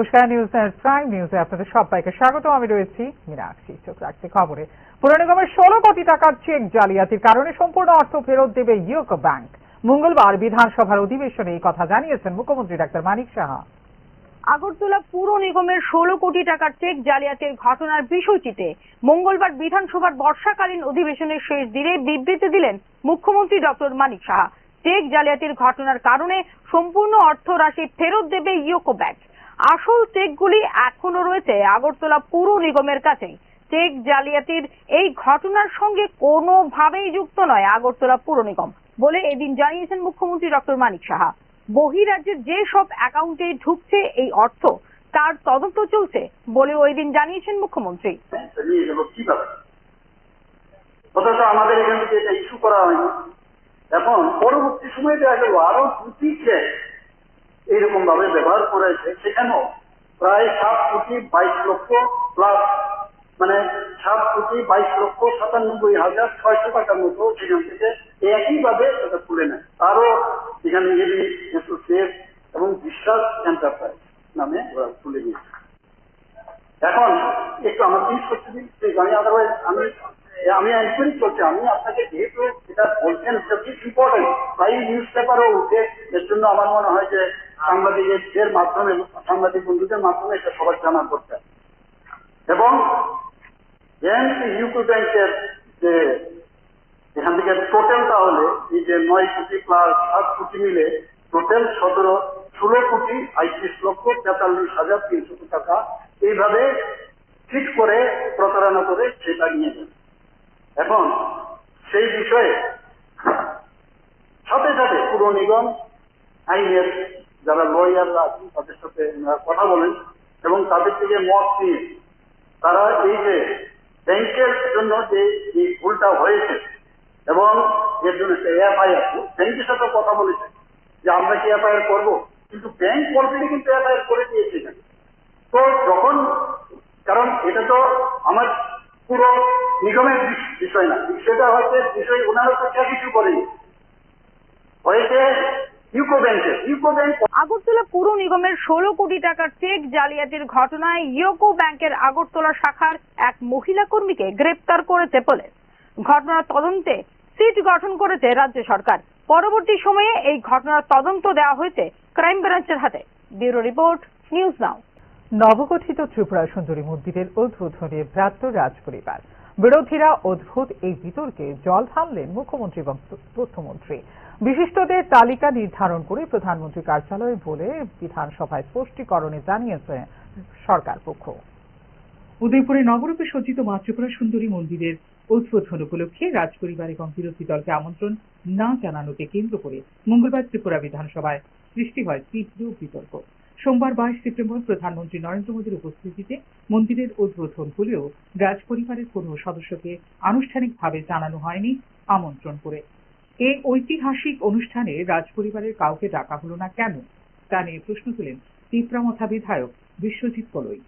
নমস্কার, news prime নিউজে আপনাদের সবাইকে স্বাগত। আমি রয়েছি মীনাক্ষী। চোখ রাখতে খবরে। পুর নিগমের 16 কোটি টাকার চেক জালিয়াতির কারণে সম্পূর্ণ অর্থ ফেরত দেবে ইউকো ব্যাংক। মঙ্গলবার বিধানসভার অধিবেশনে এই কথা জানিয়েছেন মুখ্যমন্ত্রী ডাক্তার মানিক সাহা। আগরতলা পুর নিগমের 16 কোটি টাকার চেক জালিয়াতির ঘটনার বিষয়টিতে মঙ্গলবার বিধানসভার বর্ষাকালীন অধিবেশনের শেষ দিনে বিবৃতি দিলেন মুখ্যমন্ত্রী ডক্টর মানিক সাহা। চেক জালিয়াতির ঘটনার কারণে সম্পূর্ণ অর্থ রাশি ফেরত দেবে ইউকো ব্যাংক। আসল চেকগুলি এখনো রয়েছে আগরতলা পুর নিগমের কাছেই। চেক জালিয়াতির এই ঘটনার সঙ্গে কোনোভাবেই যুক্ত নয় আগরতলা পুর নিগম বলে এদিন জানিয়েছেন মুখ্যমন্ত্রী ডক্টর মানিক সাহা। বহিরাজ্যের যে সব অ্যাকাউন্টে ঢুকছে এই অর্থ তার তদন্ত চলছে বলেও ওই দিন জানিয়েছেন মুখ্যমন্ত্রী। আমাদের এখান থেকে এটা ইস্যু করা হয়নি। এখন পরবর্তী সময়ে দেখা গেল আরো দুটি চেক এইরকম ভাবে ব্যবহার করেছে, সেখানেও প্রায় 7,22,00,000 প্লাস, মানে 7,22,97,600 টাকার মতো সেখান থেকে একইভাবে এটা তুলে নেয়। আরো এখানে এবং বিশ্বাস এন্টারপ্রাইজ নামে ওরা তুলে নিয়েছে। এখন একটু আমার জিনিস করতে দিন, আদারওয়াইজ আমি এনকোয়ারি চলছে। আমি আপনাকে যেহেতু এটা বলছেন ইম্পর্টেন্ট, তাই নিউজ পেপারও উঠে, এর জন্য আমার মনে হয় যে সাংবাদিকদের মাধ্যমে, সাংবাদিক বন্ধুদের মাধ্যমে এটা সবার জানা দরকার। এবং ইউকো ব্যাংকের যে এখান থেকে টোটাল, তাহলে এই যে 9 কোটি প্লাস 7 কোটি মিলে টোটাল 16,35,43,43,300 টাকা এইভাবে ঠিক করে প্রতারণা করে সেটা নিয়ে যান। এখন সেই বিষয়ে সাথে সাথে পুর নিগম আইনের যারা লয়াররা আছেন তাদের সাথে কথা বলেন এবং তাদের থেকে মত নিয়ে তারা এই যে ব্যাংকের জন্য যে এই ভুলটা হয়েছে এবং এর জন্য এফআইআর, ব্যাংকের সাথে কথা বলেছে যে আমরা কি এফআইআর করবো, কিন্তু ব্যাংক অলরেডি কিন্তু এফআইআর করে দিয়েছে। তো যখন, কারণ এটা তো আমার পুরো নিগমের বিষয় না, সেটা হচ্ছে বিষয় ওনারা তো কিছু করেনি, হয়েছে ইউকো ব্যাংকের। ইউকো ব্যাংক আগরতলা পুর নিগমের 16 কোটি টাকার চেক জালিয়াতির ঘটনায় ইউকো ব্যাংকের আগরতলা শাখার এক মহিলা কর্মীকে গ্রেপ্তার করেছে পুলিশ। ঘটনার তদন্তে সিট গঠন করেছে রাজ্য সরকার। পরবর্তী সময়ে এই ঘটনার তদন্ত দেওয়া হয়েছে ক্রাইম ব্রাঞ্চের হাতে। ব্যুরো রিপোর্ট, নিউজ নাও। নবগঠিত ত্রিপুরা সুন্দরী মন্দিরের উদ্বোধনে ব্যর্থ রাজপরিবার। বিরোধীরা অদ্ভুত এই বিতর্কে জল ঢাললেন মুখ্যমন্ত্রী এবং তথ্যমন্ত্রী। বিশিষ্টদের তালিকা নির্ধারণ করে প্রধানমন্ত্রী কার্যালয়ে বলে বিধানসভায় স্পষ্টীকরণে জানিয়েছে সরকার পক্ষ। উদয়পুরে নবরূপে সজ্জিত মা ত্রিপুরা সুন্দরী মন্দিরের উদ্বোধন উপলক্ষে রাজপরিবার এবং বিরোধী দলকে আমন্ত্রণ না জানানোকে কেন্দ্র করে মঙ্গলবার ত্রিপুরা বিধানসভায় সৃষ্টি হয় তীব্র বিতর্ক। সোমবার 22 সেপ্টেম্বর প্রধানমন্ত্রী নরেন্দ্র মোদীর উপস্থিতিতে মন্দিরের উদ্বোধন হলেও রাজপরিবারের কোন সদস্যকে আনুষ্ঠানিকভাবে জানানো হয়নি আমন্ত্রণ করে। এই ঐতিহাসিক অনুষ্ঠানে রাজপরিবারের কাউকে ডাকা হলো না কেন, তা নিয়ে প্রশ্ন তুলেন তিপ্রামথা বিধায়ক বিশ্বজিৎ কলই।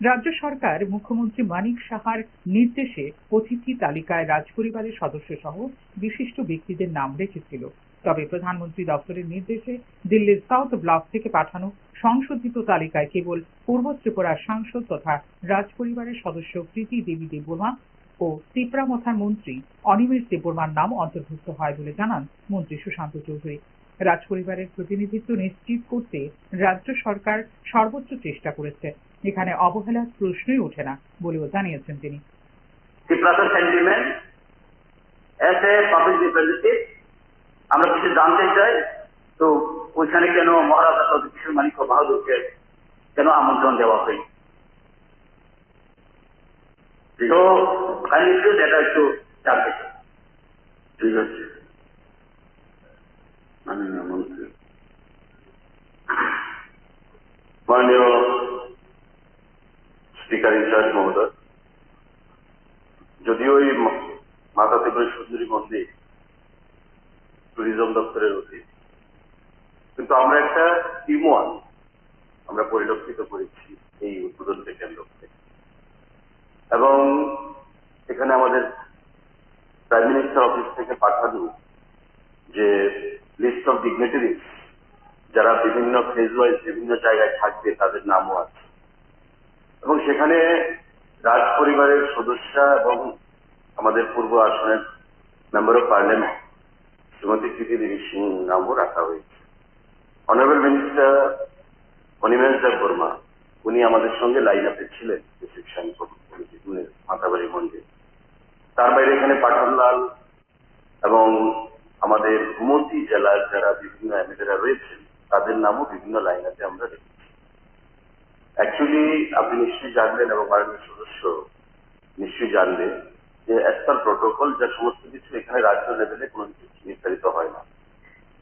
রাজ্য সরকার মুখ্যমন্ত্রী মানিক সাহার নির্দেশে অতিথি তালিকায় রাজপরিবারের সদস্য সহ বিশিষ্ট ব্যক্তিদের নাম রেখেছিল। তবে প্রধানমন্ত্রী দপ্তরের নির্দেশে দিল্লির সাউথ ব্লক থেকে পাঠানো সংশোধিত তালিকায় কেবল পূর্ব ত্রিপুরার সাংসদ তথা রাজপরিবারের সদস্য প্রীতি দেবী দেববর্মা ও তিপ্রামথার মন্ত্রী অনিমেষ দেববর্মার নাম অন্তর্ভুক্ত হয় বলে জানান মন্ত্রী সুশান্ত চৌধুরী। রাজপরিবারের প্রতিনিধিত্ব নিশ্চিত করতে রাজ্য সরকার সর্বোচ্চ চেষ্টা করেছে, এখানে অবহেলার প্রশ্নই ওঠে না বলেও জানিয়েছেন তিনি। আমরা কিছু জানতে চাই, তো ওইখানে কেন মহারাজা কিশোর মানিক্য বাহাদুরকে কেন আমন্ত্রণ দেওয়া হয়, তো এটা একটু জানতে চাই। ঠিক আছে, মাননীয় মন্ত্রী, মাননীয় স্পিকার ইনচার্জ মহোদয়, যদিও এই মাতা ত্রিপুরা সুন্দরী মন্দির ট্যুরিজম দপ্তরের অধীন, কিন্তু আমরা একটা টিমওয়ার্ক আমরা পরিলক্ষিত করেছি এই উদ্বোধনকে কেন্দ্র করে। এবং এখানে আমাদের প্রাইম মিনিস্টার অফিস থেকে পাঠানো যে লিস্ট অফ ডিগনিটারিজ যারা বিভিন্ন ফেজ ওয়াইজ বিভিন্ন জায়গায় থাকবে তাদের নামও আছে এবং সেখানে রাজ পরিবারের সদস্য এবং আমাদের পূর্ব আসনের মেম্বার অফ পার্লামেন্ট শ্রীমতী কৃতি দেবী সিং নামও রাখা হয়েছে। অনারেবল মিনিস্টার অনিমেষ দেব বর্মা উনি আমাদের সঙ্গে লাইন আপে ছিলেন রিসেপশন মাতাবাড়ি মন্দির। তার বাইরে এখানে পাঠানলাল এবং আমাদের ঘুমতি জেলার যারা বিভিন্ন এমএলএরা রয়েছেন তাদের নামও বিভিন্ন লাইন আপে আমরা রেখেছি। অ্যাকচুয়ালি আপনি নিশ্চয়ই জানবেন এবং মাননীয় সদস্য নিশ্চয়ই জানবে যে অ্যাজ পার প্রোটোকল যা সমস্ত কিছু এখানে রাজ্য লেভেলে কোনো কিছু নির্ধারিত হয় না।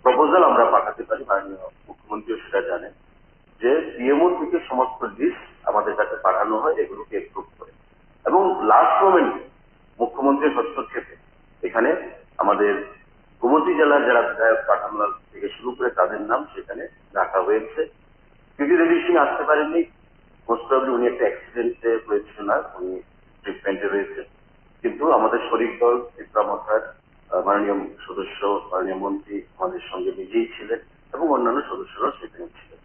প্রপোজাল আমরা পাঠাতে পারি, মাননীয় মুখ্যমন্ত্রীও সেটা জানেন যে পিএমও থেকে সমস্ত লিস্ট আমাদের কাছে পাঠানো হয়, এগুলোকে এপ্রুভ করে এবং লাস্ট মোমেন্টে মুখ্যমন্ত্রীর হস্তক্ষেপে এখানে আমাদের গোমতী জেলার যারা বিধায়ক পাঠানলাল থেকে শুরু করে তাদের নাম সেখানে রাখা হয়েছে। কৃতি দেবী সিং আসতে পারেননি, মোস্ট প্রবলি উনি একটা অ্যাক্সিডেন্টে হয়েছিল না, উনি ট্রিটমেন্টে রয়েছে, কিন্তু আমাদের শরিক দল ত্রিপুরামথার মাননীয় সদস্য মাননীয় মন্ত্রী আমাদের সঙ্গে নিজেই ছিলেন এবং অন্যান্য সদস্যরাও সেখানে ছিলেন।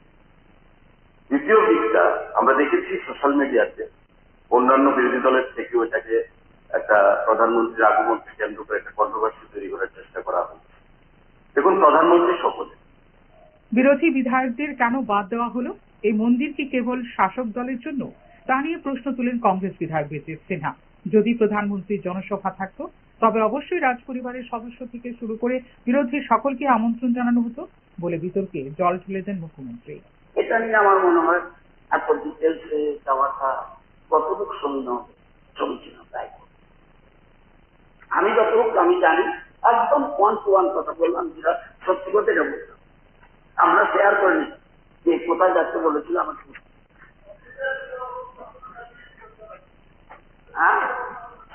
দ্বিতীয় দিকটা আমরা দেখেছি সোশ্যাল মিডিয়াতে অন্যান্য বিরোধী দলের থেকেও এটাকে একটা প্রধানমন্ত্রীর আগমনকে কেন্দ্র করে একটা কন্ট্রোভার্সি তৈরি করার চেষ্টা করা হচ্ছে। দেখুন, প্রধানমন্ত্রী সকলে বিরোধী বিধায়কদের কেন বাদ দেওয়া হলো? এই মন্দির কি কেবল শাসক দলের জন্য? তা নিয়ে প্রশ্ন তুলেন কংগ্রেস বিধায়ক ব্রিজেশ সিনহা। যদি প্রধানমন্ত্রীর জনসভা থাকতো তবে অবশ্যই রাজ পরিবারের সদস্য থেকে শুরু করে বিরোধী সকলকে আমন্ত্রণ জানানো হতো বলে বিতর্কে জল ঢেলে দেন মুখ্যমন্ত্রী। এটা নিয়ে আমার মনে হয় এত ডিটেলসে যাওয়াটা কতটুকু সমীচীন তাই আমি যতটুকু আমি জানি একদম 1 to 1 কথা বললাম, যেটা সত্যি কথা এটা বললাম। আমরা শেয়ার করিনি যে কোথায় যাচ্ছে বলেছিল আমাকে।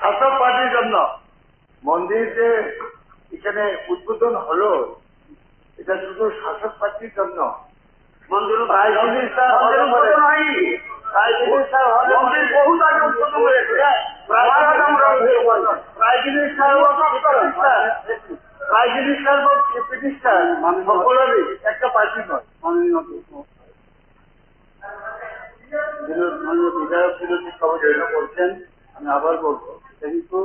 শাসক পার্টির জন্য মন্দির যে এখানে উদ্বোধন হলো এটা শুধু শাসক পার্টির জন্য। মন্দির বহু আগে উদ্বোধন হয়েছে। একটা পার্টি নয়। মাননীয় বিধায়ক বিরোধী খবর যেটা বলছেন আমি আবার বলবো, কিন্তু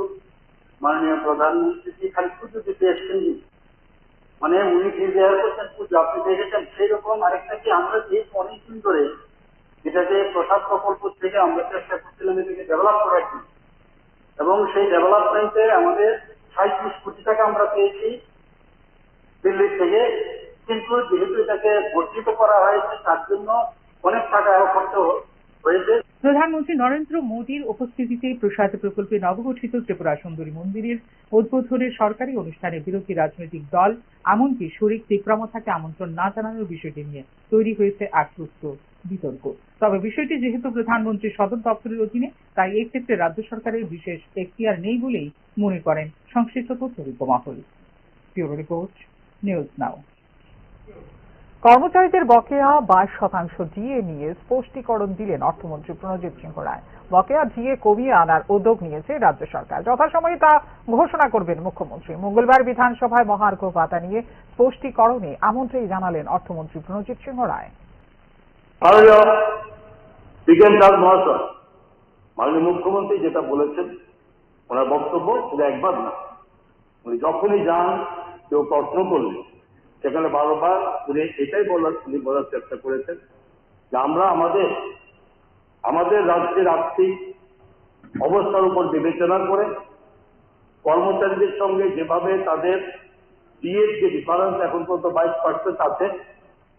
মাননীয় প্রধানমন্ত্রী খালি পুজো দিতে এসছেন, মানে উনি ডিজায়ার করছেন পুজো আপনি দেখেছেন সেই রকম আরেকটা কি আমরা যে অনেকদিন ধরে যেটাকে প্রসাদ প্রকল্প থেকে আমরা চেষ্টা করছিলাম এটাকে ডেভেলপ করার জন্য এবং সেই ডেভেলপমেন্টে আমাদের 37 কোটি টাকা আমরা পেয়েছি দিল্লি থেকে, কিন্তু যেহেতু এটাকে বর্ধিত করা হয়েছে তার জন্য অনেক টাকা খরচ হয়েছে। প্রধানমন্ত্রী নরেন্দ্র মোদীর উপস্থিতিতে প্রসাদ প্রকল্পে নবগঠিত ত্রিপুরা সুন্দরী মন্দিরের উদ্বোধনের সরকারি অনুষ্ঠানে বিরোধী রাজনৈতিক দল এমনকি শরিক ত্রিপুরামথাকে আমন্ত্রণ না জানানোর বিষয়টি নিয়ে তৈরি হয়েছে এক সুস্থ বিতর্ক। তবে বিষয়টি যেহেতু প্রধানমন্ত্রীর সদর দপ্তরের অধীনে, তাই এক্ষেত্রে রাজ্য সরকারের বিশেষ এখতিয়ার নেই বলেই মনে করেন সংশ্লিষ্ট তথ্যভিজ্ঞ মহল। ব্যুরো রিপোর্ট, নিউজ নাও। কর্মচারীদের বকেয়া 22% ডিএ নিয়ে স্পষ্টীকরণ দিলেন অর্থমন্ত্রী প্রণজিৎ সিংহ রায়। বকেয়া ডিএ কমিয়ে আনার উদ্যোগ নিয়েছে রাজ্য সরকার, যথাসময়ে তা ঘোষণা করবেন মুখ্যমন্ত্রী। মঙ্গলবার বিধানসভায় মহার্ঘ ভাতা নিয়ে স্পষ্টীকরণে এমনটাই জানালেন অর্থমন্ত্রী প্রণজিৎ সিংহ রায়। মাননীয় মুখ্যমন্ত্রী যেটা বলেছেন ওনার বক্তব্য শুধু একবার না, উনি যখনই যান কেউ প্রশ্ন করলে সেখানে বারবার উনি এটাই বলার চেষ্টা করেছেন যে আমরা আমাদের রাজ্যের আর্থিক অবস্থার উপর বিবেচনা করে কর্মচারীদের সঙ্গে যেভাবে তাদের ডিএর যে ডিফারেন্স এখন পর্যন্ত 22% আছে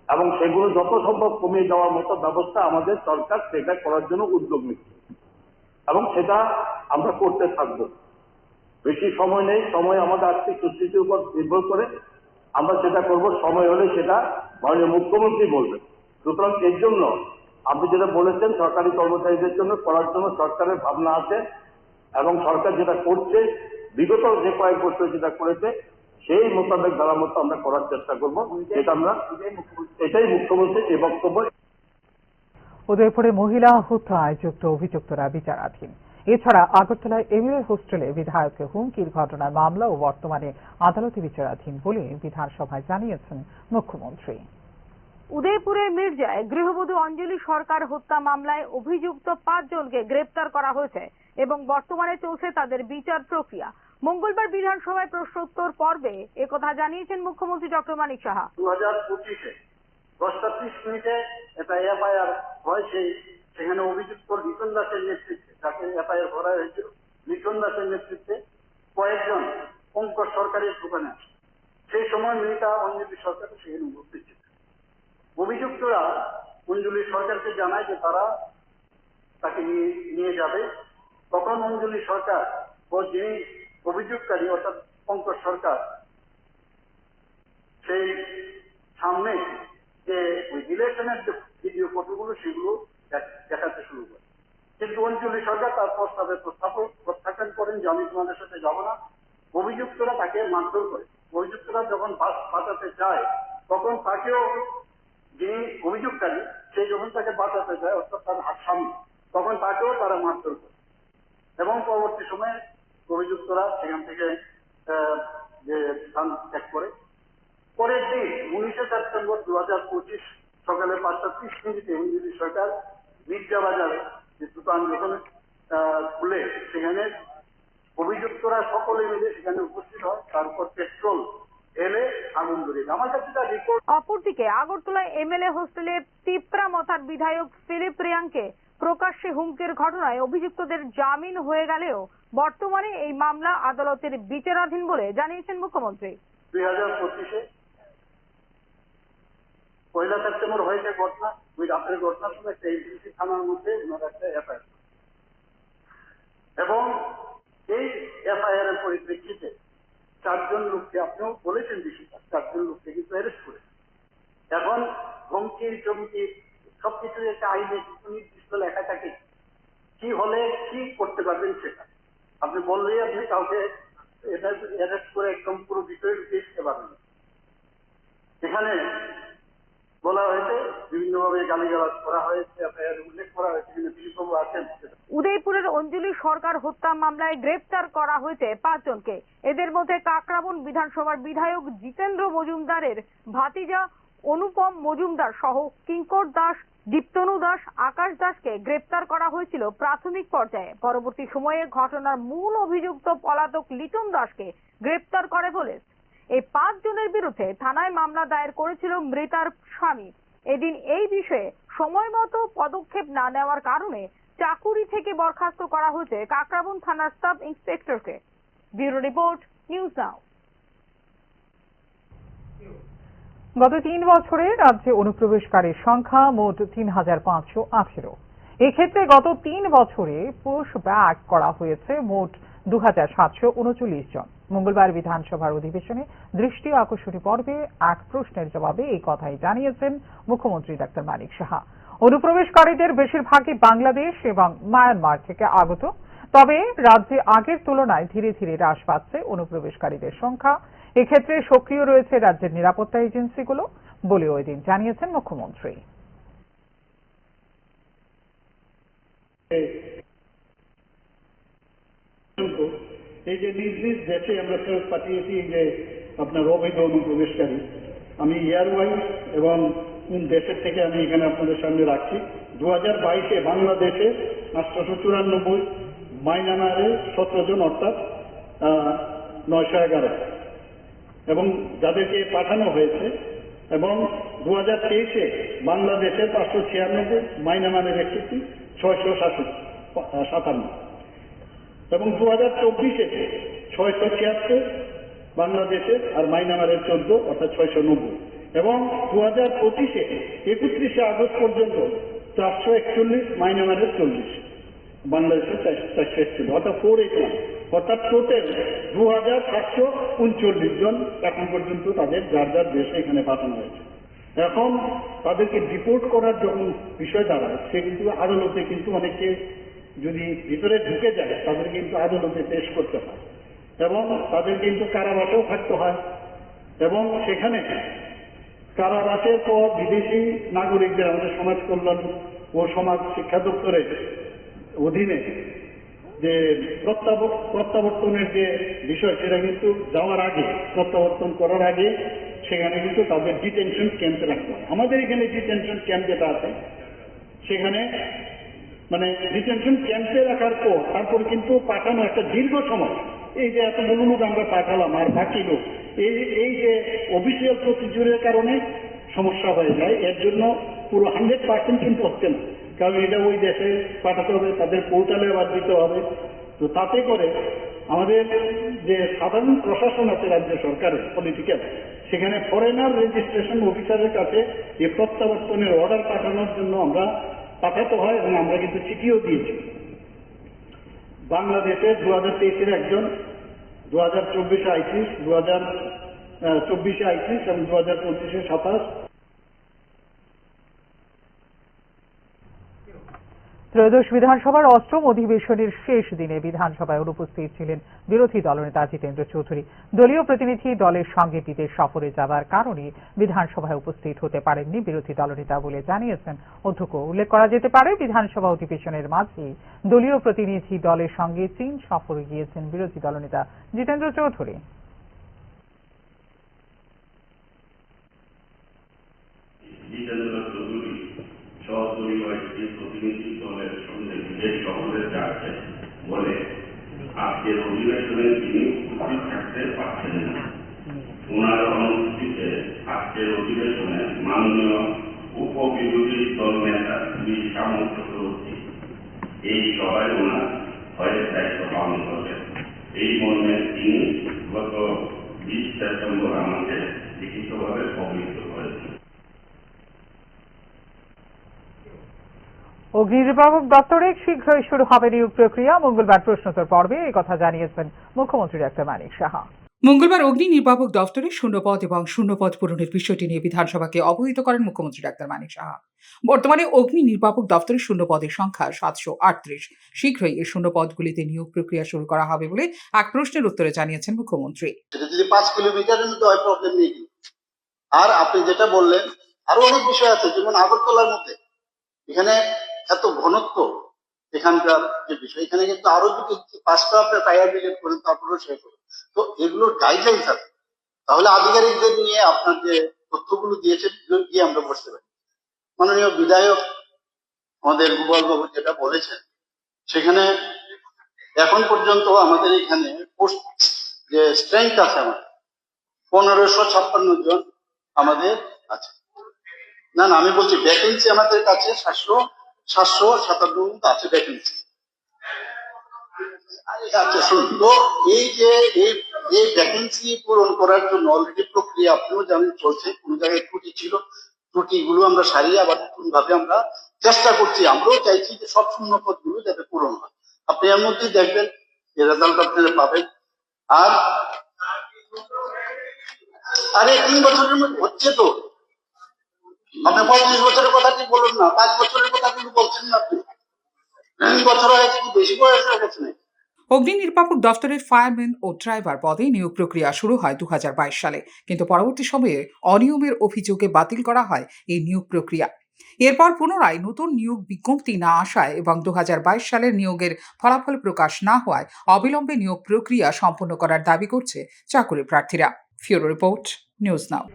এবং সেগুলো যত সম্ভব কমিয়ে দেওয়ার মতো ব্যবস্থা আমাদের সরকার সেটা করার জন্য উদ্যোগ নিচ্ছে এবং সেটা আমরা করতে থাকবো। বেশি সময় নেই, সময় আমাদের আর্থিক পরিস্থিতির উপর নির্ভর করে আমরা সেটা করব, সময় হলে সেটা মাননীয় মুখ্যমন্ত্রী বলবেন। সুতরাং এর জন্য আপনি যেটা বলেছেন সরকারি কর্মচারীদের জন্য করার জন্য সরকারের ভাবনা আছে এবং সরকার যেটা করছে বিগত যে কয়েক বছর যেটা করেছে সেই মোতাবেক ধারা মতো আমরা করার চেষ্টা করবো। এটাই মুখ্যমন্ত্রীর এই বক্তব্য। উদয়পুরে মহিলা হত্যায় যুক্ত অভিযুক্তরা বিচারাধীন। এছাড়া আগরতলায় এমএলএ হোস্টেলে বিধায়ককে হুমকির ঘটনার মামলাও বর্তমানে আদালতে বিচারাধীন বলে বিধানসভায় জানিয়েছেন মুখ্যমন্ত্রী। উদয়পুরের মির্জায় গৃহবধূ অঞ্জলি সরকার হত্যা মামলায় অভিযুক্ত 5 জনকে গ্রেপ্তার করা হয়েছে এবং বর্তমানে চলছে তাদের বিচার প্রক্রিয়া। মঙ্গলবার বিধানসভায় প্রশ্নোত্তর পর্বে একথা জানিয়েছেন মুখ্যমন্ত্রী ডক্টর মানিক সাহা। 2025-এ 10:30 একটা এফআইআর হয়, সেখানে অভিযুক্ত লিটন দাসের নেতৃত্বে, যাকে এফআইআর করা হয়েছিল, লিটন দাসের নেতৃত্বে কয়েকজন পঙ্কজ সরকারের দোকানে আসে। সেই সময় মেয়েটা অঞ্জলি সরকার সেখানে উপস্থিত ছিল। অভিযুক্তরা অঞ্জলি সরকারকে জানায় যে তারা তাকে নিয়ে যাবে। তখন অঞ্জলি সরকার ও যিনি অভিযোগকারী অর্থাৎ পঙ্কজ সরকার সেই সামনে যে ওই রিলেশনের যে ভিডিও ফটোগুলো সেগুলো দেখাতে শুরু করে। কিন্তু অঞ্জলি সরকার তার প্রত্যাখ্যান করেন যে আমি তোমাদের সাথে যাবো না। অভিযুক্তরা তাকে মারধর করে। অভিযুক্তরা যখন বাঁচাতে যায় তখন তাকেও, যিনি অভিযোগকারী সেই যখন তাকে বাঁচাতে যায় অর্থাৎ তার সামনে, তখন তাকেও তারা মারধর করে এবং পরবর্তী সময়ে অভিযুক্তরা সেখান থেকে যে স্থান ত্যাগ করে। পরের দিন 19শে সেপ্টেম্বর 2025 সকালে 5:30 অঞ্জলি সরকার মির্জা বাজারে যে দোকান যখন খুলে সেখানে অভিযুক্তরা সকলে মিলে সেখানে উপস্থিত হয়। তারপর পেট্রোল ঢেলে আগুন ধরিয়ে। আমার কাছে তার রিপোর্ট। অপরদিকে আগরতলায় এমএলএ হোস্টেলে তিপ্রা মথার বিধায়ক ফিলিপ রিয়াংকে প্রকাশ্যে হুমকির ঘটনায় অভিযুক্তদের জামিন হয়ে গেলেও বর্তমানে এই মামলা আদালতের বিচারাধীন বলে জানিয়েছেন মুখ্যমন্ত্রী। 2025-এ 1 সেপ্টেম্বর হয়েছে ঘটনা। ওই রাতের ঘটনার সময় একটা এলজিসি থানার মধ্যে ওনার একটা এফআইআর, এবং এই এফআইআর এর পরিপ্রেক্ষিতে 4 জন লোককে, আপনিও বলেছেন বিষয়টা, 4 জন লোককে কিন্তু অ্যারেস্ট করেছে। এখন হুমকি চমকি সবকিছু একটা আইনে কিছু নির্দিষ্ট লেখা থাকে, কি হলে কি করতে পারবেন সেটা আপনি বললেই আপনি কাউকে এটা অ্যারেস্ট করে একদম পুরো বিষয়ে দেখতে পারবেন। এখানে বলা হয়েছে বিভিন্নভাবে গালিগালাজ করা হয়েছে, এফআইআর উল্লেখ করা হয়েছে, কিন্তু দিলীপবাবু আছেন। উদয়পুরের অঞ্জলি সরকার হত্যা মামলায় গ্রেপ্তার করা হয়েছে 5 জনকে। এদের মধ্যে কাকরাবন বিধানসভার বিধায়ক জিতেন্দ্র মজুমদারের ভাতিজা অনুপম মজুমদার সহ কিঙ্কর দাস, দীপ্তনু দাস, আকাশ দাসকে গ্রেপ্তার করা হয়েছিল প্রাথমিক পর্যায়ে। পরবর্তী সময়ে ঘটনার মূল অভিযুক্ত পলাতক লিটন দাসকে গ্রেপ্তার করে পুলিশ। এই 5 জনের বিরুদ্ধে থানায় মামলা দায়ের করেছিল মৃতার স্বামী। এদিন এই বিষয়ে সময় মতো পদক্ষেপ না নেওয়ার কারণে চাকুরি থেকে বরখাস্ত করা হয়েছে কাকরাবন থানার সাব ইন্সপেক্টরকে। Bureau report, news now. গত 3 বছরে রাজ্যে অনুপ্রবেশকারীর সংখ্যা মোট 3518। এক্ষেত্রে গত 3 বছরে পুশ ব্যাক করা হয়েছে মোট 2739 জন। মঙ্গলবার বিধানসভার অধিবেশনে দৃষ্টি আকর্ষণী পর্বে এক প্রশ্নের জবাবে এই কথাই জানিয়েছেন মুখ্যমন্ত্রী ডক্টর মানিক সাহা। অনুপ্রবেশকারীদের বেশিরভাগই বাংলাদেশ এবং মায়ানমার থেকে আগত, তবে রাজ্যে আগের তুলনায় ধীরে ধীরে হ্রাস পাচ্ছে অনুপ্রবেশকারীদের সংখ্যা। এক্ষেত্রে সক্রিয় রয়েছে রাজ্যের নিরাপত্তা এজেন্সিগুলো বলেও এদিন জানিয়েছেন মুখ্যমন্ত্রী। এই যে নিজ নিজ দেশে আমরা ফেরত পাঠিয়েছি যে আপনার অবৈধ অনুপ্রবেশকারী, আমি এয়ারওয়াইজ এবং কোন দেশের থেকে আমি এখানে আপনাদের সামনে রাখছি। 2022-এ বাংলাদেশে 894, মায়ানমারে 17 জন, অর্থাৎ 911, এবং যাদেরকে পাঠানো হয়েছে। এবং 2023-এ বাংলাদেশে 596, মায়ানমারের 61, 657, এবং 2024-এ 676 বাংলাদেশের আর মায়ানমারের 14, অর্থাৎ 690, এবং 2025-এ 31শে আগস্ট পর্যন্ত 441, মায়ানমারের 40, বাংলাদেশের 441, অর্থাৎ 481, অর্থাৎ টোটাল 2739 জন এখন পর্যন্ত তাদের যার যার দেশে এখানে পাঠানো হয়েছে। এখন তাদেরকে ডিপোর্ট করার যখন বিষয় দাঁড়ায়, সে কিন্তু আদালতে কিন্তু অনেকে যদি ভিতরে ঢুকে যায় তাদের কিন্তু আদালতে পেশ করতে হয় এবং তাদের কিন্তু কারাবাসেও থাকতে হয়। এবং সেখানে কারাবাসের পর বিদেশি নাগরিকদের আমাদের সমাজ কল্যাণ ও সমাজ শিক্ষা দপ্তরের অধীনে যে প্রত্যাবর্তনের যে বিষয়, সেটা কিন্তু যাওয়ার আগে, প্রত্যাবর্তন করার আগে সেখানে কিন্তু তাদের ডিটেনশন ক্যাম্পে রাখতে হয়। আমাদের এখানে ডিটেনশন ক্যাম্প যেটা আছে সেখানে মানে ডিটেনশন ক্যাম্পে রাখার পর তারপর কিন্তু পাঠানো একটা দীর্ঘ সময়, এই যে এতগুলো লোক আমরা পাঠালাম আর বাকি লোক এই যে অফিসিয়াল প্রসিডিউরের কারণে সমস্যা হয়ে যায়। এর জন্য পুরো 100% কিন্তু হচ্ছে না, কারণ এটা ওই দেশে পাঠাতে হবে, তাদের পোর্টালে আবার দিতে হবে। তো তাতে করে আমাদের যে সাধারণ প্রশাসন আছে রাজ্য সরকারের পলিটিক্যাল, সেখানে ফরেনার রেজিস্ট্রেশন অফিসারের কাছে এই প্রত্যাবর্তনের অর্ডার পাঠানোর জন্য আমরা পাঠাতে হয় এবং আমরা কিন্তু চিঠিও দিয়েছি। বাংলাদেশে 2023-এর একজন, 2024-এ 38, 2024-এ 38 এবং 2025-এ 27। ত্রয়োদশ বিধানসভার অষ্টম অধিবেশনের শেষ দিনে বিধানসভায় অনুপস্থিত ছিলেন বিরোধী দলনেতা জিতেন্দ্র চৌধুরী। দলীয় প্রতিনিধি দলের সঙ্গে বিদেশ সফরে যাওয়ার কারণে বিধানসভায় উপস্থিত হতে পারেননি বিরোধী দলনেতা বলে জানিয়েছেন অধ্যক্ষ। উল্লেখ করা যেতে পারে, বিধানসভা অধিবেশনের মাঝে দলীয় প্রতিনিধি দলের সঙ্গে চীন সফরে গিয়েছেন বিরোধী দলনেতা জিতেন্দ্র চৌধুরী। প্রতিনিধি দলের সঙ্গে বিদেশ সফরে যাচ্ছে বলে আজকের অধিবেশনে তিনি উপস্থিত থাকতে পারছেন না। ওনার অনুপস্থিতিতে আজকের অধিবেশনে মাননীয় উপবিরোধী দল নেতা বি সামন্ত চৌধুরী এই সভায় ওনার ভয়ের দায়িত্ব পালন করবেন। এই মর্মে তিনি গত 20 সেপ্টেম্বর আমাকে লিখিতভাবে অবহিত করেছেন। অগ্নি নির্বাপক দপ্তরে শীঘ্রই শুরু হবে নিয়োগ প্রক্রিয়া। মঙ্গলবার প্রশ্নোত্তর পর্বে এই কথা জানিয়েছেন মুখ্যমন্ত্রী ডক্টর মানিক সাহা। মঙ্গলবার অগ্নি নির্বাপক দপ্তরে শূন্যপদ এবং শূন্যপদ পূরণের বিষয়টি নিয়ে বিধানসভাকে অবহিত করেন মুখ্যমন্ত্রী ডাক্তার মানিক সাহা। বর্তমানে অগ্নি নির্বাপক দপ্তরের শূন্যপদের সংখ্যা 738। শীঘ্রই এই শূন্যপদগুলিতে নিয়োগ প্রক্রিয়া শুরু করা হবে বলে এক প্রশ্নের উত্তরে জানিয়েছেন মুখ্যমন্ত্রী। যদি 5 কিলোমিটারের মধ্যে হয় প্রবলেম নেই। আর আপনি যেটা বললেন আরো অনেক বিষয় আছে, যেমন আগরতলার মধ্যে এখানে এত ঘনত্ব, এখানকার যে বিষয়, এখানে কিন্তু আরো যদি 5টা আপনার টায়ার ভিজিট করেন তারপরেও শেষ হবে। তো এগুলোর গাইডলাইন্স আছে, তাহলে আধিকারিকদের নিয়ে আপনার যে তথ্যগুলো দিয়েছেন গিয়ে আমরা বসতে পারি। মাননীয় বিধায়ক আমাদের গোপাল বাবু যেটা বলেছেন, সেখানে এখন পর্যন্ত আমাদের এখানে পোস্ট যে স্ট্রেংথ আছে আমাদের 1556 জন আমাদের আছে। না আমি বলছি ভ্যাকেন্সি আমাদের কাছে 757 আছে ভ্যাকেন্সি। আচ্ছা শুনুন, তো এই যে এই ভ্যাকেন্সি পূরণ করার জন্য অলরেডি প্রক্রিয়া আপনিও জানেন চলছে। কোন জায়গায় ত্রুটি ছিল, ত্রুটিগুলো আমরা সারিয়ে আবার নতুন ভাবে আমরা চেষ্টা করছি। আমরাও চাইছি যে সব শূন্য পদগুলো যাতে পূরণ হয়। আপনি এর মধ্যেই দেখবেন এই রেজাল্ট আপনারা পাবেন। আর 3 বছরের মধ্যে হচ্ছে তো, আপনি 35 বছরের কথা কি বলুন না, 5 বছরের কথা কিন্তু বলছেন না। আপনি 3 বছর হয়েছে কি বেশি বয়স হয়ে গেছে না? অগ্নি নির্বাপক দপ্তরের ফায়ারম্যান ও ড্রাইভার পদে নিয়োগ প্রক্রিয়া শুরু হয় 2022 সালে, কিন্তু পরবর্তী সময়ে অনিয়মের অভিযোগে বাতিল করা হয় এই নিয়োগ প্রক্রিয়া। এরপর পুনরায় নতুন নিয়োগ বিজ্ঞপ্তি না আসায় এবং 2022 সালের নিয়োগের ফলাফল প্রকাশ না হওয়ায় অবিলম্বে নিয়োগ প্রক্রিয়া সম্পন্ন করার দাবি করছে চাকুরি প্রার্থীরা। ফিউরো রিপোর্ট, নিউজ নাও।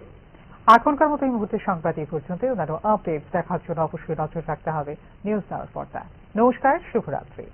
এখনকার মতো এই মুহূর্তে সংবাদ এই পর্যন্ত। অন্যান্য আপডেট দেখার জন্য অবশ্যই নজর রাখতে হবে নিউজ নাওর পর্দায়। নমস্কার, শুভরাত্রি।